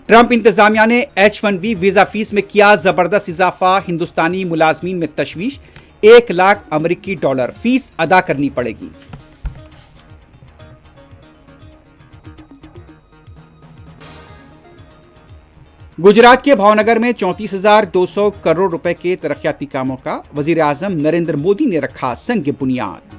Trump इंतजामिया ने H-1B visa fees में किया जबरदस्त इजाफा, हिंदुस्तानी मुलाजमीन में तशवीश, 1 लाख अमेरिकी डॉलर फीस अदा करनी पड़ेगी। गुजरात के भावनगर में 34,200 करोड़ रुपए के तरक्याती कामों का वजीर आजम नरेंद्र मोदी ने रखा संग बुनियाद।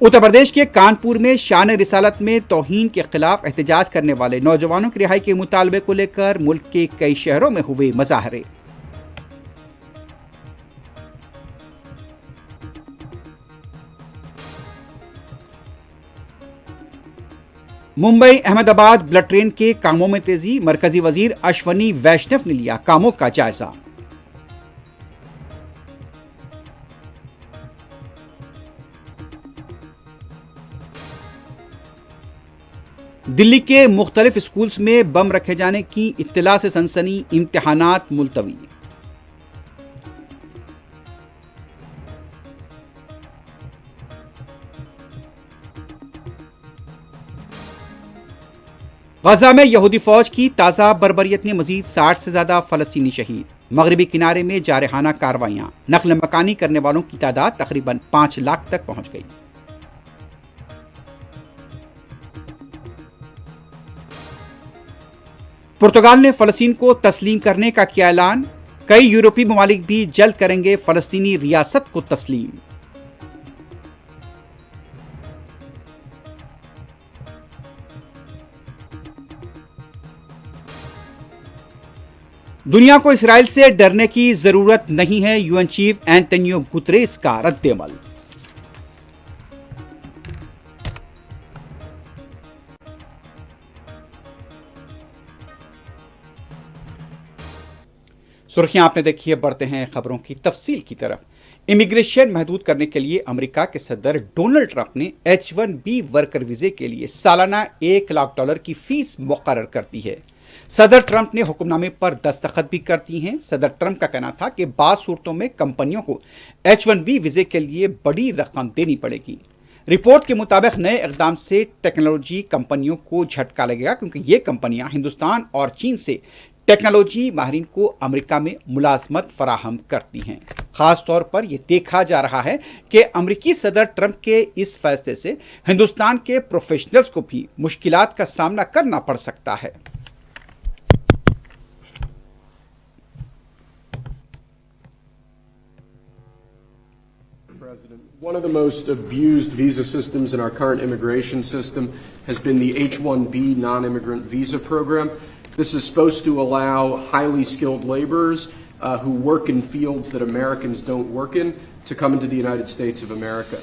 उत्तर प्रदेश के कानपुर में शान रिसालत में तौहीन के खिलाफ एहतजाज करने वाले नौजवानों की रिहाई के मुतालबे को लेकर मुल्क के कई शहरों में हुए मुजाहरे। मुंबई अहमदाबाद ब्लड ट्रेन के कामों में तेजी, मरकजी वजीर अश्वनी वैष्णव ने लिया कामों का जायजा। दिल्ली के मुख्तलिफ स्कूल्स में बम रखे जाने की इत्तला से सनसनी, इम्तिहानात मुलतवी। गजा में यहूदी फौज की ताजा बर्बरियत ने मजीद 60 से ज्यादा फलस्तीनी शहीद। मगरबी किनारे में जारहाना कार्रवाइयां, नक्ल मकानी करने वालों की तादाद तकरीबन 5 लाख तक पहुंच गई। पुर्तगाल ने फलस्तीन को तस्लीम करने का किया ऐलान, कई यूरोपीय ममालिक भी जल्द करेंगे फलस्तीनी रियासत को तस्लीम। दुनिया को इसराइल से डरने की जरूरत नहीं है, यूएन चीफ एंटोनियो गुतरेस का रद्देअमल। सुर्खियां आपने देखी है, बढ़ते हैं खबरों की तफसील की तरफ। इमिग्रेशन महदूद करने के लिए अमेरिका के सदर डोनाल्ड ट्रंप ने H-1B वर्कर वीजे के लिए सालाना $1 लाख की फीस मुकर्रर कर दी है। सदर ट्रंप ने हुक्मनामे पर दस्तखत भी कर दी हैं। सदर ट्रंप का कहना था कि बाज़ सूरतों में कंपनियों को H-1B वीजे के लिए बड़ी रकम देनी पड़ेगी। रिपोर्ट के मुताबिक नए इकदाम से टेक्नोलॉजी कंपनियों को झटका लगेगा, क्योंकि ये कंपनियां हिंदुस्तान और चीन से टेक्नोलॉजी माहिरीन को अमेरिका में मुलाजमत फराहम करती हैं। खास तौर पर यह देखा जा रहा है कि अमेरिकी सदर ट्रंप के इस फैसले से हिंदुस्तान के प्रोफेशनल्स को भी मुश्किलात का सामना करना पड़ सकता है। One of the most abused visa systems in our current immigration system has been the H-1B non-immigrant visa program. This is supposed to allow highly skilled laborers who work in fields that Americans don't work in to come into the United States of America.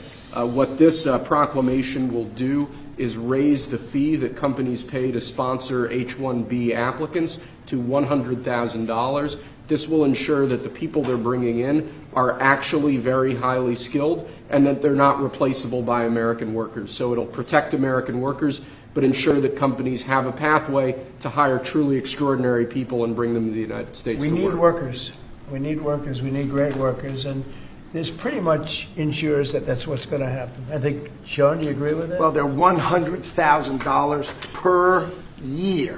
What this proclamation will do is raise the fee that companies pay to sponsor H-1B applicants to $100,000. This will ensure that the people they're bringing in are actually very highly skilled and that they're not replaceable by American workers. So it'll protect American workers, but ensure that companies have a pathway to hire truly extraordinary people and bring them to the United States to work. We need workers. We need workers. We need great workers. And this pretty much ensures that that's what's going to happen. I think, Sean, do you agree with that? Well, they're $100,000 per year.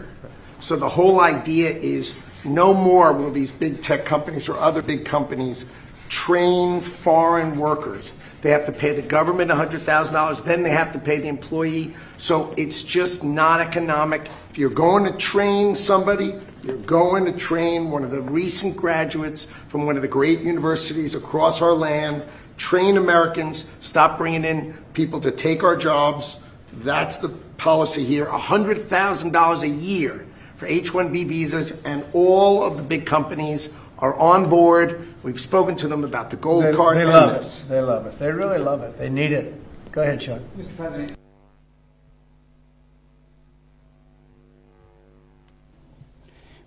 So the whole idea is no more will these big tech companies or other big companies train foreign workers. They have to pay the government $100,000, then they have to pay the employee. So it's just not economic. If you're going to train somebody, you're going to train one of the recent graduates from one of the great universities across our land. Train Americans, stop bringing in people to take our jobs. That's the policy here. $100,000 a year for H-1B visas, and all of the big companies are on board. We've spoken to them about the gold card. They love it. They love it. They really love it. They need it. Go ahead, Sean. Mr. President.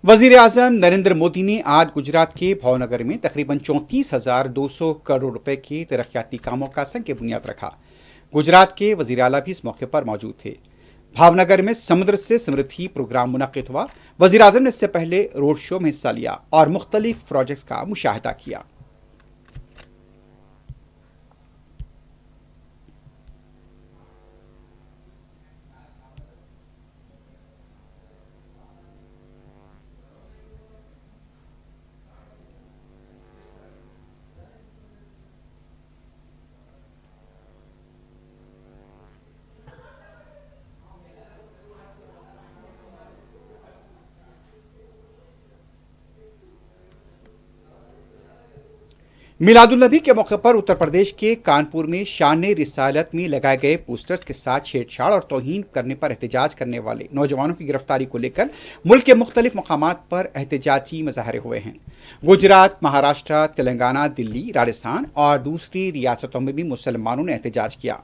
वजीर आजम नरेंद्र मोदी ने आज गुजरात के भावनगर में तकरीबन 34,200 करोड़ रुपए के तरक्याती कामों का संग बुनियाद रखा। गुजरात के वजीर आला भी इस मौके पर मौजूद थे। भावनगर में समुद्र से समृद्धि प्रोग्राम मुनक्किद हुआ। वजीर आजम ने इससे पहले रोड शो में हिस्सा लिया और मुख्तलिफ प्रोजेक्ट्स का मुशाहिदा किया। मिलादुन्नबी के मौके पर उत्तर प्रदेश के कानपुर में शान रिसालत में लगाए गए पोस्टर्स के साथ छेड़छाड़ और तौहीन करने पर एहतजाज करने वाले नौजवानों की गिरफ्तारी को लेकर मुल्क के मुख्तलिफ मकामात पर एहतजाजी मुजाहरे हुए हैं। गुजरात, महाराष्ट्र, तेलंगाना, दिल्ली, राजस्थान और दूसरी रियासतों में भी मुसलमानों ने एहतजाज किया।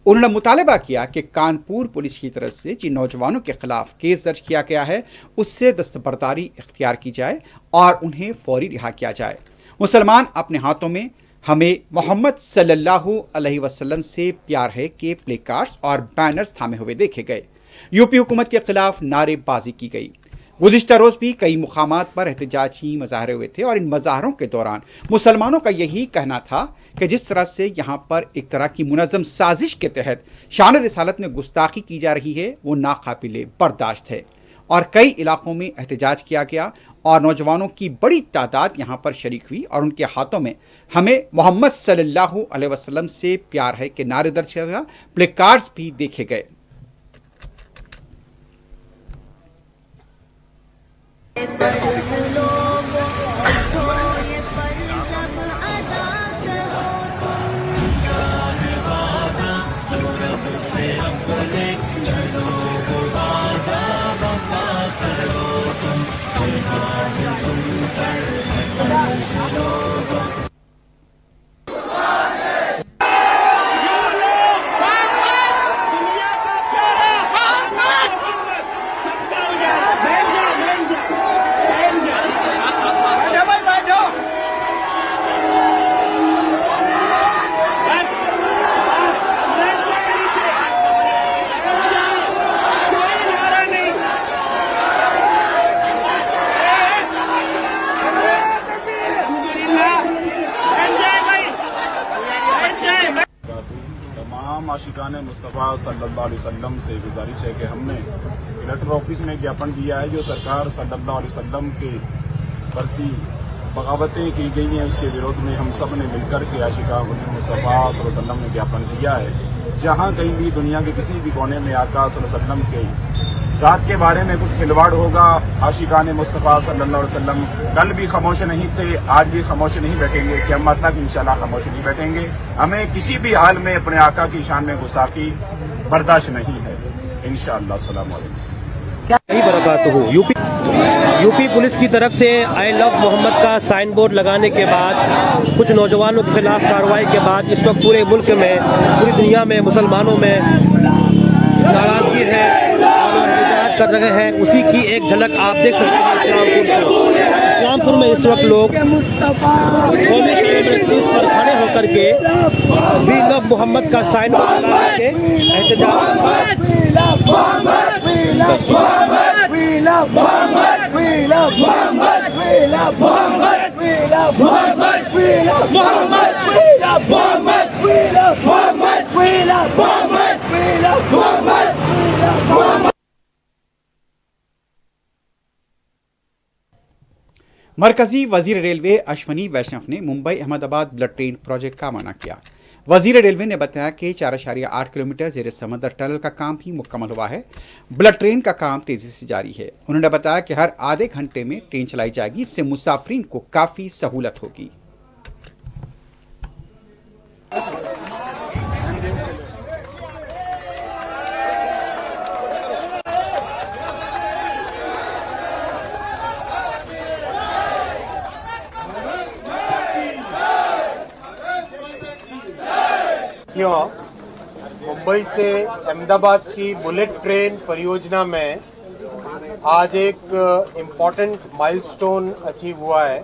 उन्होंने मुतालबा किया कि कानपुर पुलिस की तरफ से जिन नौजवानों के खिलाफ केस दर्ज किया गया है उससे दस्तबरदारी इख्तियार की जाए और उन्हें फौरी रिहा किया जाए। मुसलमान अपने हाथों में हमें मोहम्मद सल्लल्लाहु अलैहि वसल्लम से प्यार है के प्ले कार्ड्स और बैनर्स थामे हुए देखे गए। यूपी हुकूमत के खिलाफ नारेबाजी की गई। गुज़िश्ता रोज भी कई मुकामात पर एहतजाजी मुजाहरे हुए थे और इन मुजाहरों के दौरान मुसलमानों का यही कहना था कि जिस तरह से यहाँ पर एक तरह की मुनज़्ज़म साजिश के तहत शान रिसालत में गुस्ताखी की जा रही है वो नाकाबिले बर्दाश्त है। और कई इलाकों में एहतजाज किया गया और नौजवानों की बड़ी तादाद यहाँ पर शरीक हुई और उनके हाथों में हमें मोहम्मद सल्लल्लाहु अलैहि वसल्लम से प्यार है के नारे दर्ज किया गया। प्ले कार्ड्स भी देखे गए। तमाम आशिकान मुस्तफ़ा सल्लल्लाहु अलैहि वसल्लम से गुजारिश है कि हमने कलेक्टर ऑफिस में ज्ञापन दिया है जो सरकार सल्लल्लाहु अलैहि वसल्लम के प्रति बगावतें की गई हैं उसके विरोध में हम सब ने मिलकर के आशिकान मुस्तफ़ा सल्लल्लाहु अलैहि वसल्लम ने ज्ञापन दिया है। जहाँ कहीं भी दुनिया के किसी भी कोने में आका सल्लल्लाहु अलैहि वसल्लम के ज़ात के बारे में कुछ खिलवाड़ होगा, आशिकान मुस्तफ़ा सल्लल्लाहु अलैहि वसल्लम कल भी खामोश नहीं थे, आज भी खामोश नहीं बैठेंगे, क़यामत तक इंशाल्लाह खामोश नहीं बैठेंगे। हमें किसी भी हाल में अपने आका की शान में गुस्ताखी बर्दाश्त नहीं है इंशाअल्लाह। अस्सलाम वालेकुम। यही बरकत हो। यूपी पुलिस की तरफ से आई लव मोहम्मद का साइन बोर्ड लगाने के बाद कुछ नौजवानों के खिलाफ कार्रवाई के बाद इस वक्त पूरे मुल्क में, पूरी दुनिया में मुसलमानों में नाराजगी है और एहतजाज कर रहे हैं। उसी की एक झलक आप देख सकते हैं इस्लामपुर में इस वक्त लोग कौमी शरीफ पर खड़े होकर के वी लव मोहम्मद का साइन बोर्ड लगा के एहतजाज। मरकजी वजीर रेलवे अश्वनी वैष्णव ने Mumbai Ahmedabad bullet train project का माना किया। वजीर रेलवे ने बताया कि 4.8 किलोमीटर ज़ेर समंदर टनल का काम भी मुकम्मल हुआ है। बुलेट ट्रेन का काम तेजी से जारी है। उन्होंने बताया कि हर आधे घंटे में ट्रेन चलाई जाएगी, इससे मुसाफिरीन को काफ़ी सहूलत होगी। मुंबई से अहमदाबाद की बुलेट ट्रेन परियोजना में आज एक इम्पॉर्टेंट माइलस्टोन अचीव हुआ है।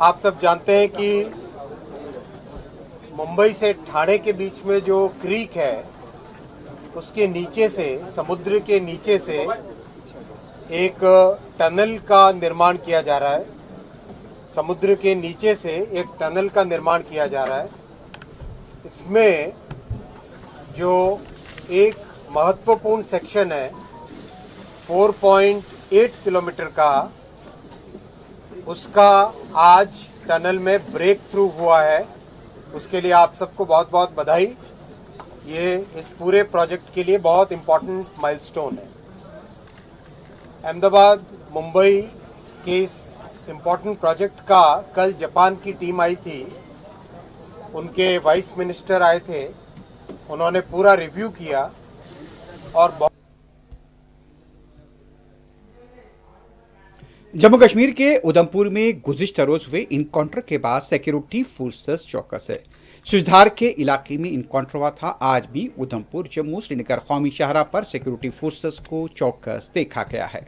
आप सब जानते हैं कि मुंबई से ठाणे के बीच में जो क्रीक है उसके नीचे से, समुद्र के नीचे से एक टनल का निर्माण किया जा रहा है। समुद्र के नीचे से एक टनल का निर्माण किया जा रहा है। इसमें जो एक महत्वपूर्ण सेक्शन है 4.8 किलोमीटर का, उसका आज टनल में ब्रेक थ्रू हुआ है। उसके लिए आप सबको बहुत बहुत बधाई। ये इस पूरे प्रोजेक्ट के लिए बहुत इम्पोर्टेंट माइलस्टोन है। अहमदाबाद मुंबई के इस इम्पोर्टेंट प्रोजेक्ट का कल जापान की टीम आई थी, उनके वाइस मिनिस्टर आए थे, उन्होंने पूरा रिव्यू किया और जम्मू कश्मीर के उधमपुर में गुज़िश्ता रोज हुए इनकाउंटर के बाद सिक्योरिटी फोर्सेस चौकस है। सुजधार के इलाके में इनकाउंटर हुआ था। आज भी उधमपुर, जम्मू, श्रीनगर कौमी शाहराह पर सिक्योरिटी फोर्सेस को चौकस देखा गया है।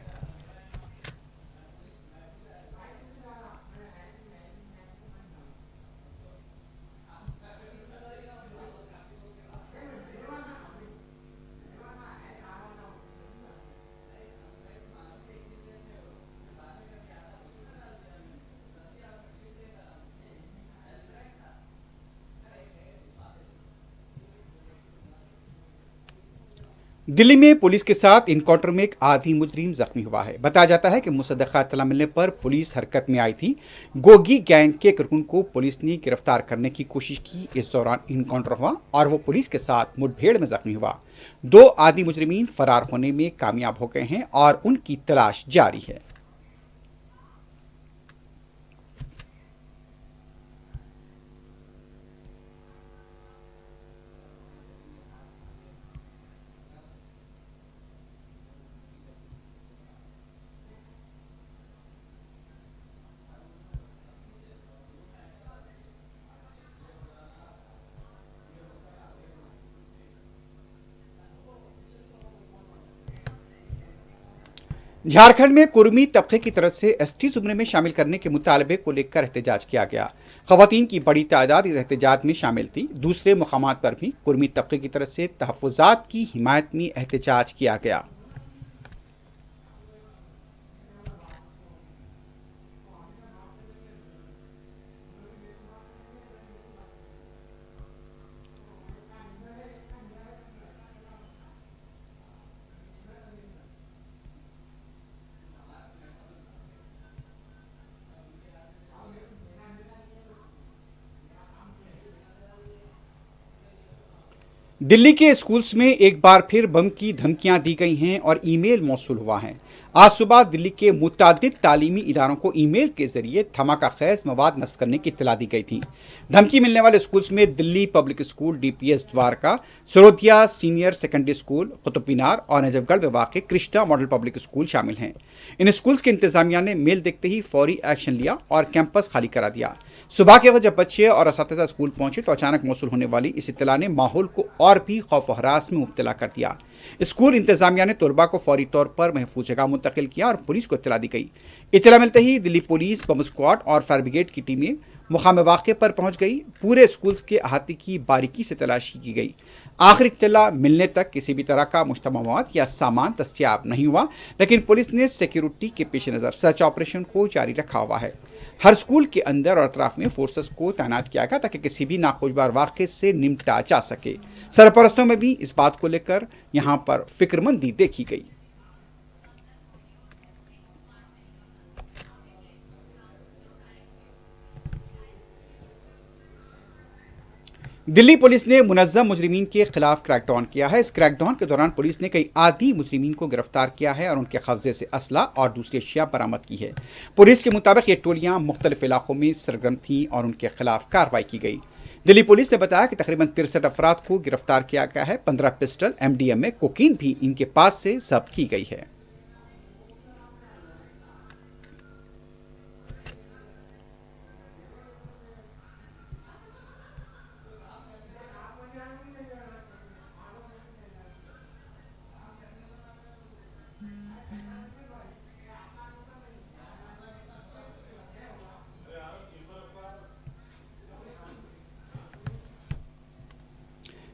दिल्ली में पुलिस के साथ इनकाउंटर में एक आधी मुजरिम जख्मी हुआ है। बताया जाता है कि मुसद्दक़ा इत्तला मिलने पर पुलिस हरकत में आई थी। गोगी गैंग के कारकुन को पुलिस ने गिरफ्तार करने की कोशिश की। इस दौरान इनकाउंटर हुआ और वो पुलिस के साथ मुठभेड़ में जख्मी हुआ। 2 आधी मुजरिमीन फरार होने में कामयाब हो गए हैं और उनकी तलाश जारी है। झारखंड में कुर्मी तबके की तरफ से एसटी जुमरे में शामिल करने के मुतालबे को लेकर एहतजाज किया गया। खवातीन की बड़ी तादाद इस एहतजाज में शामिल थी। दूसरे मुकामात पर भी कुर्मी तबके की तरफ से तहफ़्फ़ुज़ात की हिमायत में एहतजाज किया गया। दिल्ली के स्कूल्स में एक बार फिर बम की धमकियां दी गई हैं और ईमेल मौसूल हुआ है। आज सुबह दिल्ली के मुतादिद तालीमी इदारों को ईमेल के जरिए धमाका खैज मवाद नस्ब करने की इत्तला दी गई थी। धमकी मिलने वाले स्कूल्स में Delhi public school, DPS Dwarka, Sarvodaya senior secondary school, Qutub Minar और नजफगढ़ में वाक़ कृष्णा मॉडल पब्लिक स्कूल शामिल हैं। इन स्कूल्स के इंतजामिया ने मेल देखते ही फौरी एक्शन लिया और कैंपस खाली करा दिया। सुबह के वक्त जब बच्चे और असातिज़ा स्कूल पहुंचे तो अचानक मौसूल होने वाली इस इत्तला ने माहौल को और भी खौफ हरास में मुब्तला कर दिया। स्कूल इंतजामिया ने तलबा को फौरी तौर पर महफूज जगह मुंतकिल किया और पुलिस को इत्तला दी गई। इत्तला मिलते ही दिल्ली पुलिस, बम स्क्वाड और फायर ब्रिगेड की टीमें मुकाम वाक़े पर पहुंच गई। पूरे स्कूल्स के अहाते की बारीकी से तलाशी की गई। आखिर इत्तला मिलने तक किसी भी तरह का मुश्तबा मवाद या सामान दस्तयाब नहीं हुआ, लेकिन पुलिस ने सिक्योरिटी के पेश नज़र सर्च ऑपरेशन को जारी रखा हुआ है। हर स्कूल के अंदर और अतराफ में फोर्सेस को तैनात किया गया ताकि किसी भी नाखुशगवार वाक़े से निपटा जा सके। सरपरस्तों में भी इस बात को लेकर यहाँ पर फिक्रमंदी देखी गई। दिल्ली पुलिस ने मुनज़्ज़म मुजरिमीन के खिलाफ क्रैकडाउन किया है। इस क्रैकडाउन के दौरान पुलिस ने कई आदी मुजरिमीन को गिरफ्तार किया है और उनके कब्जे से असला और दूसरी अशिया बरामद की है। पुलिस के मुताबिक ये टोलियां मुख्तलिफ इलाकों में सरगर्म थीं और उनके खिलाफ कार्रवाई की गई। दिल्ली पुलिस ने बताया कि तकरीबन 63 अफराद को गिरफ्तार किया गया है। 15 पिस्टल, MDMA, कोकीन भी इनके पास से जब्त की गई है।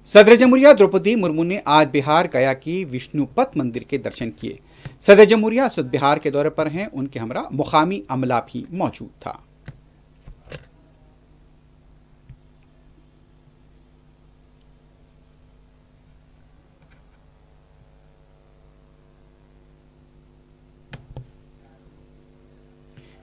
सदर जमहूरिया द्रौपदी मुर्मू ने आज बिहार गया की विष्णुपथ मंदिर के दर्शन किए। सदर जमहूरिया इस वक्त बिहार के दौरे पर हैं। उनके हमरा मुकामी अमला भी मौजूद था।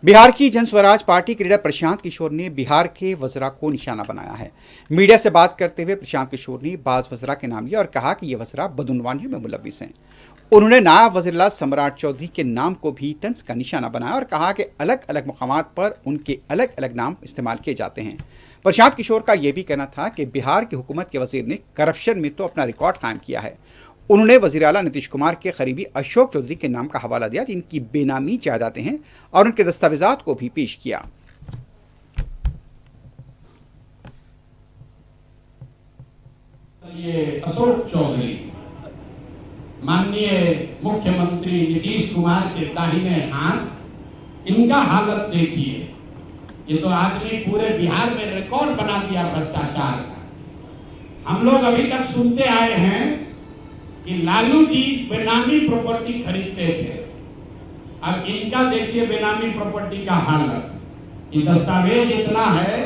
बिहार की जन स्वराज पार्टी के लीडर प्रशांत किशोर ने बिहार के वज़रा को निशाना बनाया है। मीडिया से बात करते हुए प्रशांत किशोर ने बाज़ वज़रा के नाम लिया और कहा कि ये वज़रा बदउनवानियों में मुलविस हैं। उन्होंने नायब वज़ीर-ए-आला सम्राट चौधरी के नाम को भी तंज का निशाना बनाया और कहा कि अलग अलग मुकामात पर उनके अलग अलग नाम इस्तेमाल किए जाते हैं। प्रशांत किशोर का यह भी कहना था कि बिहार की हुकूमत के वजीर ने करप्शन में तो अपना रिकॉर्ड कायम किया है। उन्होंने वज़ीर-ए-आला नीतीश कुमार के करीबी अशोक चौधरी के नाम का हवाला दिया, जिनकी बेनामी जायदादें हैं, और उनके दस्तावेजात को भी पेश किया। ये अशोक चौधरी माननीय मुख्यमंत्री नीतीश कुमार के दाहिने हाथ, इनका हालत देखिए। ये तो आदमी पूरे बिहार में रिकॉर्ड बना दिया भ्रष्टाचार का। हम लोग अभी तक सुनते आए हैं कि लालू जी बेनामी प्रॉपर्टी खरीदते थे। अब इनका देखिए बेनामी प्रॉपर्टी का हालत। ये दस्तावेज इतना है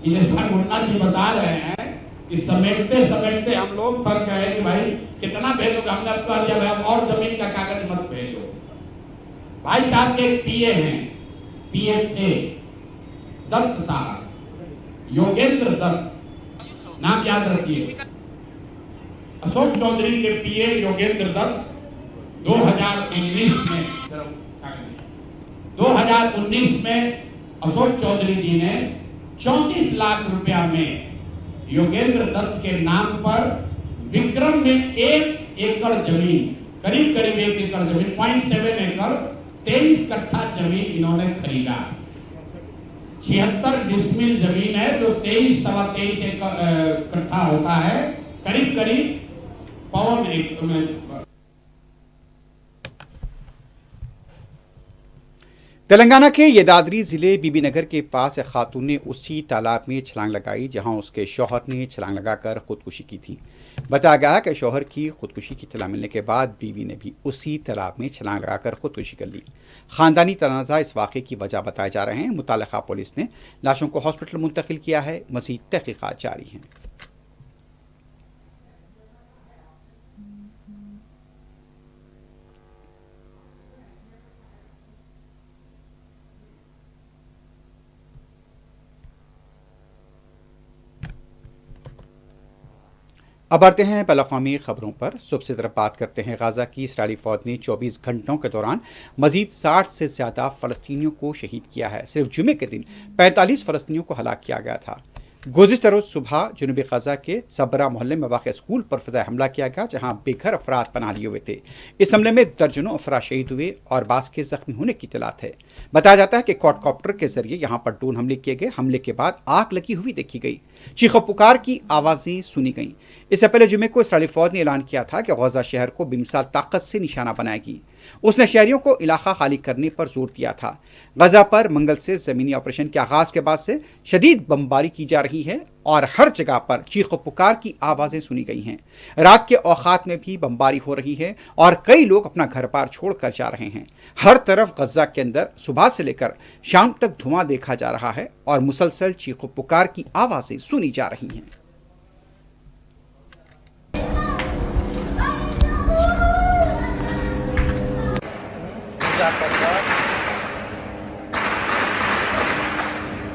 कि जैसा मुन्ना जी बता रहे हैं कि समेटते समेटते हम लोग फंस गए कि भाई कितना भेजोगे। हमने अब कहा दिया भाई और जमीन का कागज मत भेजो। भाई साहब के पीए हैं, पीएफए दत्त साहब, योगेंद्र दत्त, नाम याद रखिए। अशोक चौधरी के पीए योगेंद्र दत्त 2019 में अशोक चौधरी जी ने 34 लाख रुपया में योगेंद्र दत्त के नाम पर विक्रम में 1 एकड़ जमीन, करीब 1 एकड़ जमीन, 0.7 एकड़, 23 कट्ठा जमीन इन्होंने खरीदा। 76 डिसमिल जमीन है जो 23 कट्ठा होता है, करीब 1.25 एकड़। तेलंगाना के यदाद्री जिले बीबीनगर के पास एक खातून ने उसी तालाब में छलांग लगाई जहां उसके शौहर ने छलांग लगाकर खुदकुशी की थी। बताया गया कि शौहर की खुदकुशी की इत्तला मिलने के बाद बीवी ने भी उसी तालाब में छलांग लगाकर खुदकुशी कर ली। खानदानी तनाज़ा इस वाक़े की वजह बताए जा रहे हैं। मुताल्लिक़ा पुलिस ने लाशों को हॉस्पिटल मुंतकिल किया है। मज़ीद तहक़ीक़ात जारी हैं। अब बढ़ते हैं बैनुल-अक़वामी खबरों पर। सबसे तरफ बात करते हैं गाज़ा की। इस्राईली फ़ौज ने 24 घंटों के दौरान मज़ीद 60 से ज़्यादा फ़लस्तीनियों को शहीद किया है। सिर्फ जुमे के दिन 45 फ़लस्तीनियों को हलाक किया गया था। गुज़िश्ता रोज़ सुबह जनूबी गाज़ा के सबरा मोहल्ले में वाक़ स्कूल पर फ़िज़ाई हमला किया गया, जहाँ बेघर अफराद पनाह लिए हुए थे। इस हमले में दर्जनों अफराद शहीद हुए और बास के ज़ख्मी होने की इत्तलात है। बताया जाता है कि क्वाडकॉप्टर के जरिए यहाँ पर ड्रोन हमले किए गए। हमले के बाद आग लगी हुई देखी गई, चीखो पुकार की आवाज़ें सुनी गईं। इससे पहले जुमे को इस्राईली फ़ौज ने ऐलान किया था कि गाज़ा शहर को बेमिसाल ताकत से निशाना बनाएगी। उसने शहरियों को इलाका खाली करने पर जोर दिया था। गाज़ा पर मंगल से ज़मीनी ऑपरेशन के आगाज़ के बाद से शदीद बमबारी की जा रही है और हर जगह पर चीखो पुकार की आवाज़ें सुनी गई हैं। रात के औक़ात में भी बमबारी हो रही है और कई लोग अपना घर बार छोड़ कर जा रहे हैं। हर तरफ गाज़ा के अंदर सुबह से लेकर शाम तक धुआं देखा जा रहा है और मुसलसल चीखो पुकार की आवाज़ें सुनी जा रही हैं।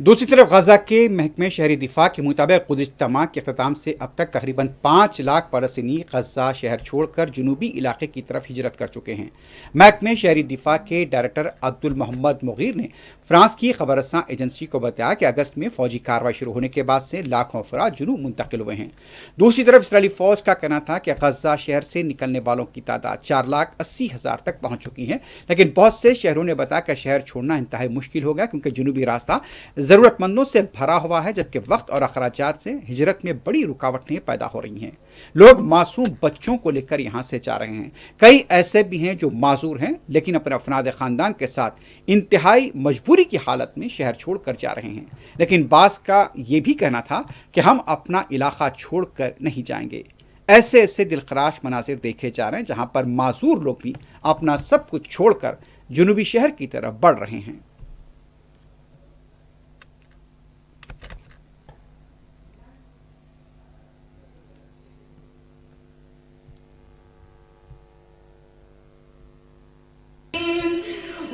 दूसरी तरफ गाज़ा के महकमे शहरी दिफा के मुताबिक गुज़िश्ता के अख्ताम से अब तक तकरीबन 5 लाख फ़लस्तीनी गाज़ा शहर छोड़कर जनूबी इलाके की तरफ हिजरत कर चुके हैं। महकमे शहरी दिफा के डायरेक्टर अब्दुल मोहम्मद मुगीर ने फ्रांस की खबरसां एजेंसी को बताया कि अगस्त में फ़ौजी कार्रवाई शुरू होने के बाद से लाखों अफराद जुनूब मुंतकिल हुए हैं। दूसरी तरफ इस्राईली फ़ौज का कहना था कि गाज़ा शहर से निकलने वालों की तादाद 4,80,000 तक पहुँच चुकी है, लेकिन बहुत से शहरों ने बताया कि शहर छोड़ना इंतहाई मुश्किल होगा क्योंकि जनूबी रास्ता ज़रूरतमंदों से भरा हुआ है, जबकि वक्त और अखराजात से हिजरत में बड़ी रुकावटें पैदा हो रही हैं। लोग मासूम बच्चों को लेकर यहाँ से जा रहे हैं। कई ऐसे भी हैं जो माजूर हैं लेकिन अपने अफराद ख़ानदान के साथ इंतहाई मजबूरी की हालत में शहर छोड़कर जा रहे हैं। लेकिन बास का ये भी कहना था कि हम अपना इलाका छोड़कर नहीं जाएंगे। ऐसे ऐसे दिलखराश मनाजिर देखे जा रहे हैं जहाँ पर माजूर लोग भी अपना सब कुछ छोड़कर जनूबी शहर की तरफ बढ़ रहे हैं।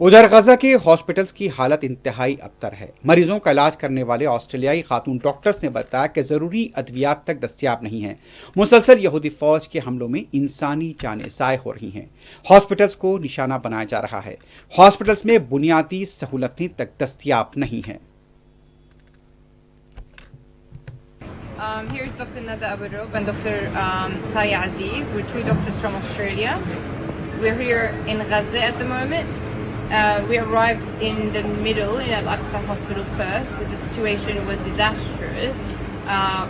उधर गजा के हॉस्पिटल्स की हालत इंतहाई अबतर है। मरीजों का इलाज करने वाले ऑस्ट्रेलियाई खातून डॉक्टर्स ने बताया कि जरूरी अद्वियात तक दस्तियाब नहीं है। मुसलसल यहूदी फौज के हमलों में इंसानी जानें ज़ाय हो रही हैं। हॉस्पिटल्स को निशाना बनाया जा रहा है। हॉस्पिटल्स में बुनियादी सहूलतें तक दस्तियाब नहीं हैं। Here is Dr. Nada Aburob and Dr. Saya Aziz. We're two doctors from Australia. We're here in Gaza at the moment. We arrived in the middle in Al-Aqsa Hospital first, but the situation was disastrous,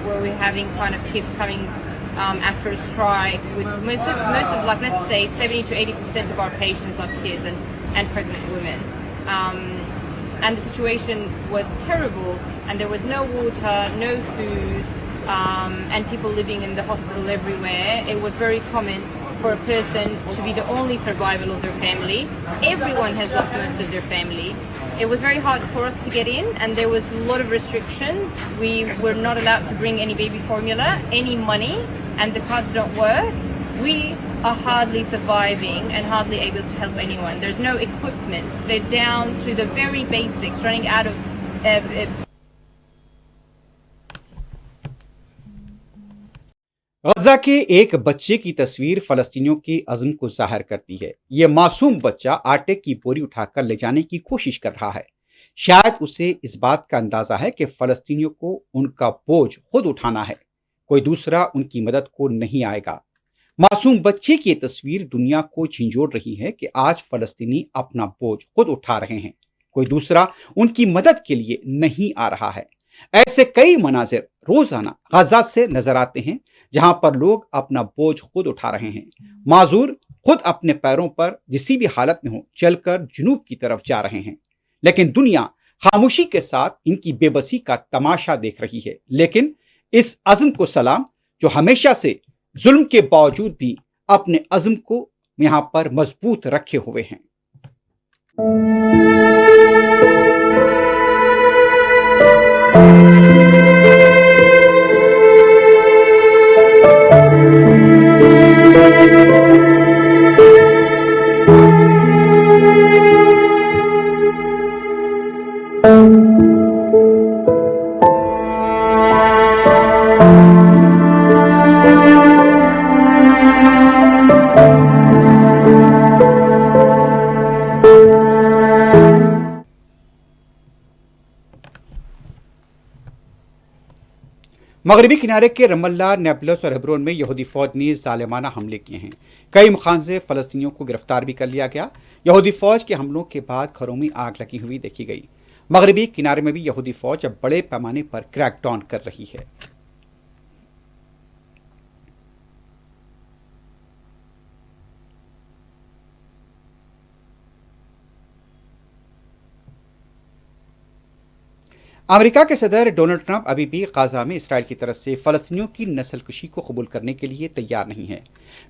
where we're having kind of kids coming after a strike. With most of like let's say 70 to 80% of our patients are kids and pregnant women. And the situation was terrible, and there was no water, no food, and people living in the hospital everywhere. It was very common for a person to be the only survival of their family. Everyone has lost most of their family. It was very hard for us to get in, and there was a lot of restrictions. We were not allowed to bring any baby formula, any money, and the cards don't work. We are hardly surviving and hardly able to help anyone. There's no equipment. They're down to the very basics, running out of गजा के एक बच्चे की तस्वीर फलस्तीनियों के अज़्म को जाहिर करती है। यह मासूम बच्चा आटे की बोरी उठाकर ले जाने की कोशिश कर रहा है। शायद उसे इस बात का अंदाजा है कि फलस्तीनियों को उनका बोझ खुद उठाना है, कोई दूसरा उनकी मदद को नहीं आएगा। मासूम बच्चे की तस्वीर दुनिया को झंझोड़ रही है कि आज फलस्तीनी अपना बोझ खुद उठा रहे हैं, कोई दूसरा उनकी मदद के लिए नहीं आ रहा है। ऐसे कई मनाजिर रोजाना गजा से नजर आते हैं, जहां पर लोग अपना बोझ खुद उठा रहे हैं। माजूर खुद अपने पैरों पर किसी भी हालत में हो चलकर जुनूब की तरफ जा रहे हैं, लेकिन दुनिया खामोशी के साथ इनकी बेबसी का तमाशा देख रही है। लेकिन इस अज़्म को सलाम, जो हमेशा से जुल्म के बावजूद भी अपने अज़्म को यहां पर मजबूत रखे हुए हैं। मगरबी किनारे के रमल्ला, नेबलस और हेब्रोन में यहूदी फौज ने जालिमाना हमले किए हैं। कई मुखान से फलस्तीनियों को गिरफ्तार भी कर लिया गया। यहूदी फौज के हमलों के बाद घरों में आग लगी हुई देखी गई। मगरबी किनारे में भी यहूदी फौज अब बड़े पैमाने पर क्रैकडाउन कर रही है। अमेरिका के सदर डोनाल्ड ट्रंप अभी भी गाजा में इसराइल की तरफ से फलस्तीनियों की नस्लकुशी को कबूल करने के लिए तैयार नहीं है।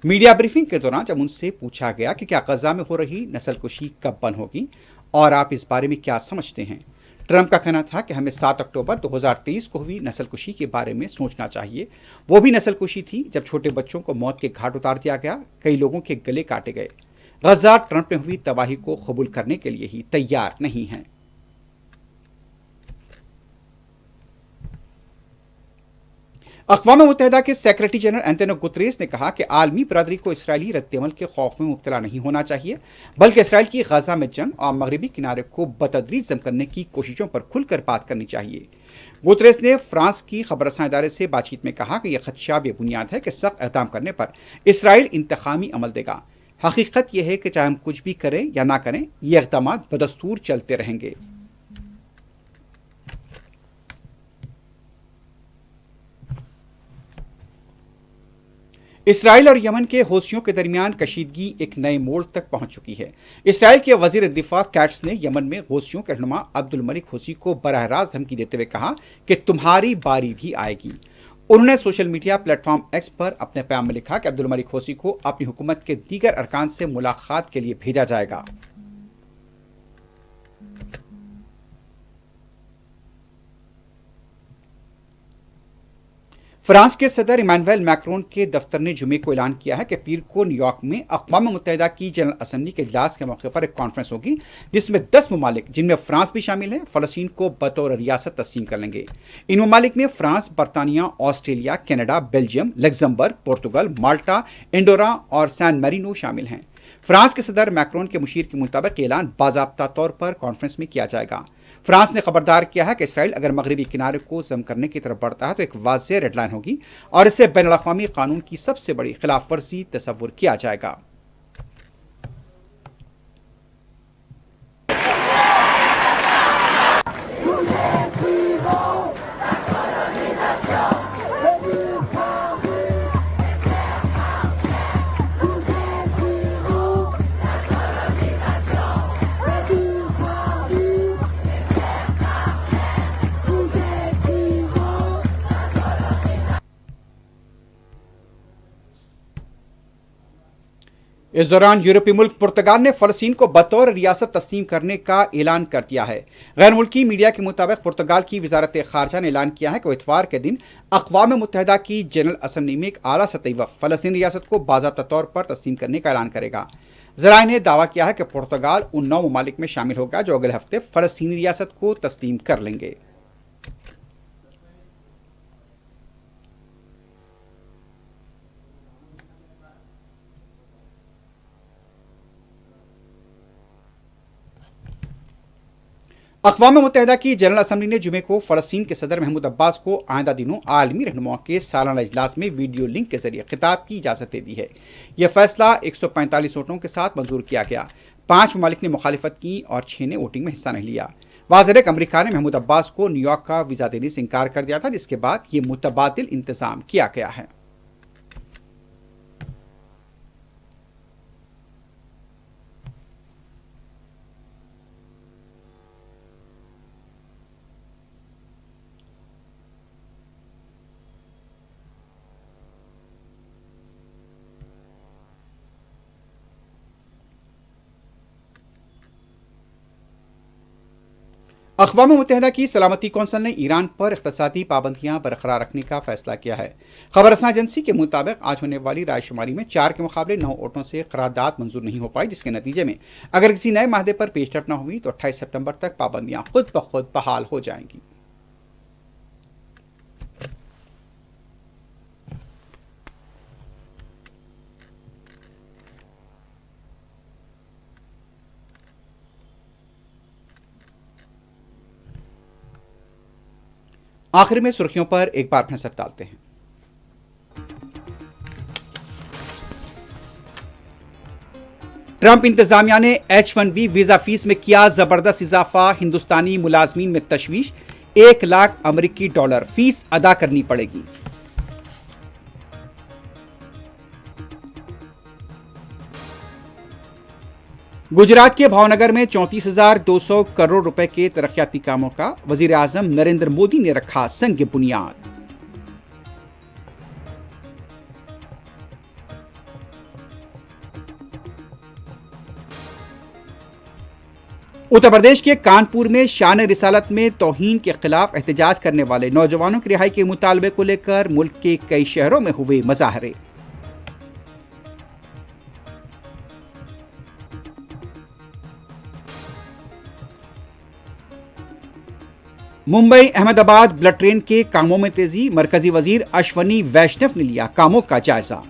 मीडिया ब्रीफिंग के दौरान जब उनसे पूछा गया कि क्या गाजा में हो रही नस्लकुशी कब बंद होगी और आप इस बारे में क्या समझते हैं, ट्रंप का कहना था कि हमें 7 अक्टूबर 2023 को हुई नस्लकुशी के बारे में सोचना चाहिए। वो भी नस्लकुशी थी जब छोटे बच्चों को मौत के घाट उतार दिया गया, कई लोगों के गले काटे गए। गाजा ट्रंप में हुई तबाही को कबूल करने के लिए ही तैयार नहीं है। अक़वाम मुत्तहिदा के सेक्रेटरी जनरल एंटोनियो गुतरेस ने कहा कि आलमी बरादरी को इसराइली रद्देअमल के खौफ में मुब्तला नहीं होना चाहिए, बल्कि इसराइल की गाजा में जंग और मगरबी किनारे को बतदरीज जम करने की कोशिशों पर खुलकर बात करनी चाहिए। गुतरेस ने फ्रांस की खबरसां इदारे से बातचीत में कहा कि यह खदशा बेबुनियाद है कि सख्त इक़दाम करने पर इसराइल इंतकामी अमल देगा। हकीकत यह है कि चाहे हम कुछ भी करें या ना करें, ये इक़दाम बदस्तूर चलते रहेंगे। इसराइल और यमन के हौसियों के दरमियान कशीदगी एक नए मोड़ तक पहुंच चुकी है। इसराइल के वजीर दिफा कैट्स ने यमन में हौसियों के रहनुमा अब्दुल मलिक हौसी को बराह रास्त धमकी देते हुए कहा कि तुम्हारी बारी भी आएगी। उन्होंने सोशल मीडिया प्लेटफॉर्म एक्स पर अपने पैगाम में लिखा कि अब्दुल मलिक हौसी को अपनी हुकूमत के दीगर अरकान से मुलाकात के लिए भेजा जाएगा। फ्रांस के सदर इमानुएल मैक्रोन के दफ्तर ने जुमे को ऐलान किया है कि पीर को न्यूयॉर्क में अक़वाम मुत्तहिदा की जनरल असम्बली के इजलास के मौके पर एक कॉन्फ्रेंस होगी जिसमें 10 ममालिक, जिनमें फ्रांस भी शामिल है, फ़लस्तीन को बतौर रियासत तस्लीम कर लेंगे। इन ममालिक में फ्रांस, बरतानिया, Australia, Canada, Belgium, Luxembourg, Portugal, Malta, Andorra और सैन मैरिनो शामिल हैं। फ्रांस के सदर मैक्रोन के मुशीर के मुताबिक ऐलान बाज़ाब्ता तौर पर कॉन्फ्रेंस में किया जाएगा। फ्रांस ने खबरदार किया है कि इसराइल अगर मगरबी किनारे को जम करने की तरफ बढ़ता है तो एक वाज़ेह रेड लाइन होगी और इसे बैनुल अक़वामी कानून की सबसे बड़ी खिलाफ वर्जी तस्वुर किया जाएगा। इस दौरान यूरोपीय मुल्क पुर्तगाल ने फ़लस्तीन को बतौर रियासत तस्लीम करने का ऐलान कर दिया है। गैर मुल्की मीडिया के मुताबिक पुर्तगाल की वजारत खारजा ने ऐलान किया है कि वो इतवार के दिन अक़वाम मुत्तहिदा की जनरल असम्बली में एक आला सतही वफ़द फ़लस्तीन रियासत को बाज़ाब्ता तौर पर तस्लीम करने का ऐलान करेगा। ज़राए ने दावा किया है कि पुर्तगाल उन 9 ममालिक में शामिल होगा जो अगले हफ्ते फ़लस्तीनी रियासत को तस्लीम कर लेंगे। अक़वाम मुत्तहिदा की जनरल असम्बली ने जुमे को फ़लस्तीन के सदर महमूद अब्बास को आइंदा दिनों आलमी रहनुमाओं के सालाना इजलास में वीडियो लिंक के जरिए खिताब की इजाज़त दे दी है। यह फैसला 145 वोटों के साथ मंजूर किया गया। 5 ममालिक ने मुखालिफत की और 6 ने वोटिंग में हिस्सा नहीं लिया। वाज़ेह अमरीका ने महमूद अब्बास को न्यूयॉर्क का वीज़ा देने से इनकार कर दिया था, जिसके बाद ये मुतबादिल इंतज़ाम किया गया है। अक़वाम मुत्तहिदा की सलामती कौंसिल ने ईरान पर इक़्तिसादी पाबंदियां बरकरार रखने का फैसला किया है। खबर रसां एजेंसी के मुताबिक आज होने वाली रायशुमारी में 4 के मुकाबले 9 वोटों से करारदाद मंजूर नहीं हो पाई, जिसके नतीजे में अगर किसी नए माहदे पर पेशरफ न हुई तो 28 सितंबर तक पाबंदियां खुद ब खुद बहाल हो जाएंगी। आखिर में सुर्खियों पर एक बार नजर डालते हैं। ट्रंप इंतजामिया ने H-1B वीजा फीस में किया जबरदस्त इजाफा, हिंदुस्तानी मुलाजमीन में तशवीश, 1 लाख अमेरिकी डॉलर फीस अदा करनी पड़ेगी। गुजरात के भावनगर में 34,200 करोड़ रुपए के तरक्याती कामों का वजीर आजम नरेंद्र मोदी ने रखा संग बुनियाद। उत्तर प्रदेश के कानपुर में शान रिसालत में तौहीन के खिलाफ एहतजाज करने वाले नौजवानों की रिहाई के मुतालबे को लेकर मुल्क के कई शहरों में हुए मुजाहरे। मुंबई अहमदाबाद बुलेट ट्रेन के कामों में तेजी, मरकजी वजीर अश्वनी वैष्णव ने लिया कामों का जायजा।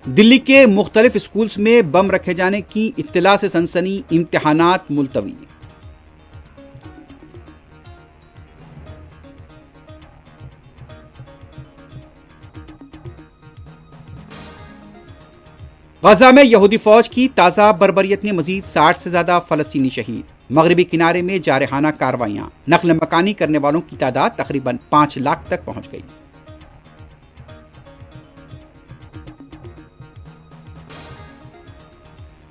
दिल्ली के मुख्तलिफ स्कूल्स में बम रखे जाने की इत्तला से सनसनी, इम्तिहानात मुलतवी। गजा में यहूदी फौज की ताज़ा बर्बरियत ने मजीद 60 से ज्यादा फलस्तीनी शहीद। मगरबी किनारे में जारहाना कार्रवाइयां, नकल मकानी करने वालों की तादाद तकरीबन 5 लाख तक पहुंच गई।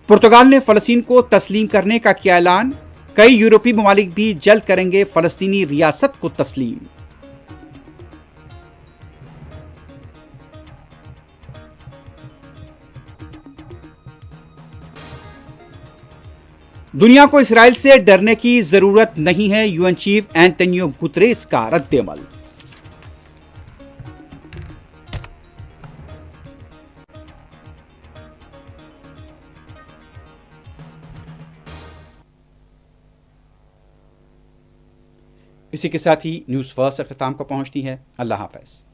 पुर्तगाल ने फलस्तीन को तस्लीम करने का किया ऐलान। कई यूरोपीय ममालिक भी जल्द करेंगे फलस्तीनी रियासत को तस्लीम। दुनिया को इसराइल से डरने की जरूरत नहीं है, यूएन चीफ एंटोनियो गुतरेस का रद्देअमल। इसी के साथ ही न्यूज़ फर्स्ट अख्ताम को पहुंचती है। अल्लाह हाफ़िज़।